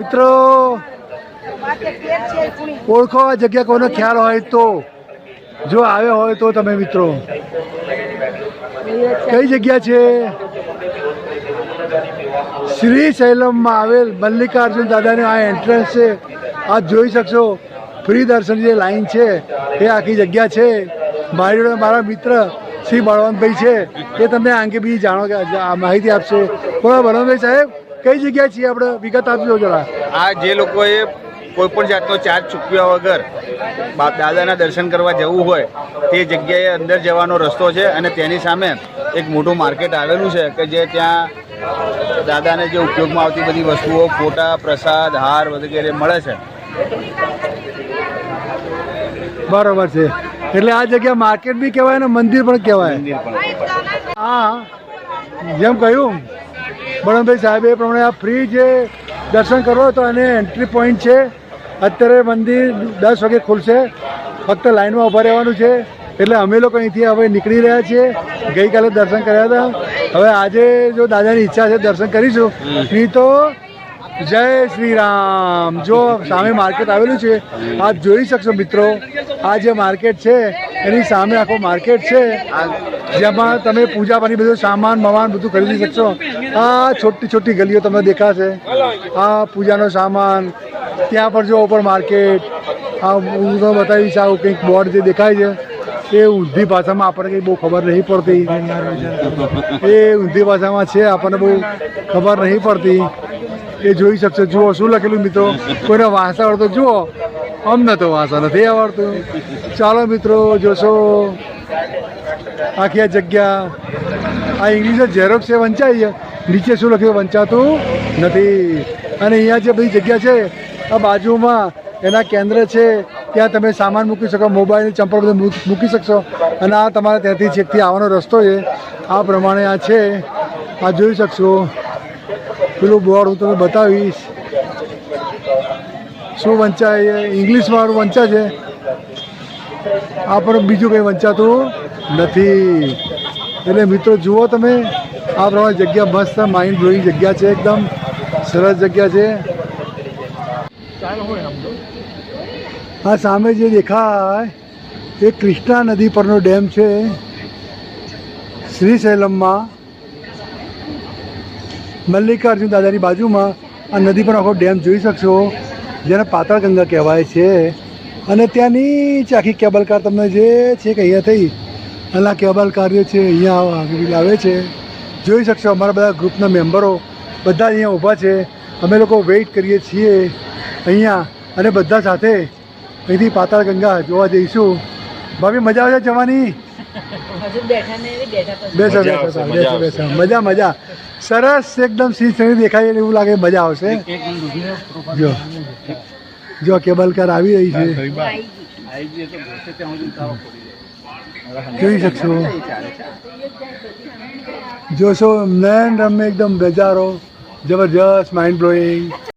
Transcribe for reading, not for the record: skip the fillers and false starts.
મિત્રો ઓળખો આ જગ્યા કોનો ખ્યાલ હોય તો જો આવ્યો હોય તો તમે મિત્રો કઈ જગ્યા છે? શ્રી શૈલમમાં આવેલ મલ્લિકાર્જુન દાદાની આ એન્ટ્રન્સ છે. આપ જોઈ શકશો ફ્રી દર્શન જે લાઈન છે એ આખી જગ્યા છે. મારી જોડે મારા મિત્ર શ્રી બળવંતભાઈ છે, એ તમને આંગે બી જાણો કે માહિતી આપશે. બોલો બળવંતભાઈ સાહેબ, કઈ જગ્યા છીએ આપણે? વિગત આપજો જરા. આ જે લોકોએ કોઈ પણ જાતનો ચાર્જ ચૂકવ્યા વગર દાદાના દર્શન કરવા જવું હોય તે જગ્યાએ અંદર જવાનો રસ્તો છે અને તેની સામે એક મોટું માર્કેટ આવેલું છે કે જે ત્યાં દાદાને જે ઉપયોગમાં આવતી બધી વસ્તુઓ, ફોટા, પ્રસાદ, હાર વગેરે મળે છે. બરોબર છે. એટલે આ જગ્યા માર્કેટ બી કહેવાય ને મંદિર પણ કહેવાય. હા, જેમ કહ્યું બળવંતભાઈ સાહેબ એ પ્રમાણે આ ફ્રી જે દર્શન કરો તો અને એન્ટ્રી પોઈન્ટ છે. અત્યારે મંદિર 10 વાગે ખુલશે, ફક્ત લાઈનમાં ઊભા રહેવાનું છે. એટલે અમે લોકો અહીંથી હવે નીકળી રહ્યા છીએ. ગઈકાલે દર્શન કર્યા હતા, હવે આજે જો દાદાની ઈચ્છા છે દર્શન કરીશું. નહીં તો જય શ્રી રામ. જો સામે માર્કેટ આવેલું છે, આપ જોઈ શકશો મિત્રો. આ જે માર્કેટ છે એની સામે આખો માર્કેટ છે, જેમાં તમે પૂજા પાણી બધું સામાન મવાન બધું ખરીદી શકશો. આ છોટી છોટી ગલીઓ તમને દેખાશે. આ પૂજાનો સામાન, ત્યાં પર જો ઉપર માર્કેટ. આ હું તો બતાવીશ, આવું કંઈક બોર્ડ જે દેખાય છે એ ઊંધી ભાષામાં આપણને કંઈ બહુ ખબર નહીં પડતી. એ ઊંધી ભાષામાં છે, આપણને બહુ ખબર નહીં પડતી. એ જોઈ શકશો. જુઓ શું લખેલું મિત્રો. કોઈને વાંચતા આવડતો જુઓ, અમને તો વાંચતા નથી આવડતું. ચાલો મિત્રો જોશો આખી આ જગ્યા. આ ઇંગ્લિશ ઝેરોક્સ છે, વંચાય છે. નીચે શું લખ્યું? વંચાતું નથી. અને અહીંયા જે બધી જગ્યા છે આ બાજુમાં એના કેન્દ્ર છે, ત્યાં તમે સામાન મૂકી શકો, મોબાઈલ, ચંપલ બધું મૂકી શકશો. અને આ તમારે ત્યાંથી છેકથી આવવાનો રસ્તો છે. આ પ્રમાણે આ છે, આ જોઈ શકશો. પેલું બોર્ડ હું તમને બતાવીશ શું વંચાય. ઇંગ્લિશમાં વંચા છે, આ પણ બીજું કંઈ વંચાતું નથી. એટલે મિત્રો જુઓ તમે, આ પ્રમાણે જગ્યા મસ્ત માઇન્ડ બ્લોઈંગ જગ્યા છે, એકદમ સરસ જગ્યા છે. આ સામે જે દેખાય એ કૃષ્ણા નદી પરનો ડેમ છે શ્રી શૈલમમાં. મલ્લિકાર્જુન દાદાની બાજુમાં આ નદી પર આખો ડેમ જોઈ શકશો, જેને પાતાળ ગંગા કહેવાય છે. અને ત્યાં નીચે આખી કેબલ કાર તમને જે છે કે અહીંયા થઈ અને આ કેબલ કાર જે છે અહીંયા આવે છે, જોઈ શકશો. અમારા બધા ગ્રુપના મેમ્બરો બધા અહીંયા ઊભા છે. અમે લોકો વેઇટ કરીએ છીએ અહીંયા, અને બધા સાથે અહીંથી પાતાળ ગંગા જોવા જઈશું. ભાભી મજા આવે છે જવાની? બેસો બેસો બેસો. મજા મજા સરસ એકદમ. સિંહ દેખાય એવું લાગે, મજા આવશે. જો જો કેબલ કાર આવી રહી છે, જોઈ શકશો. જોશો નયન રમે એકદમ નજારો જબરજસ્ત, માઇન્ડ બ્લોઈંગ.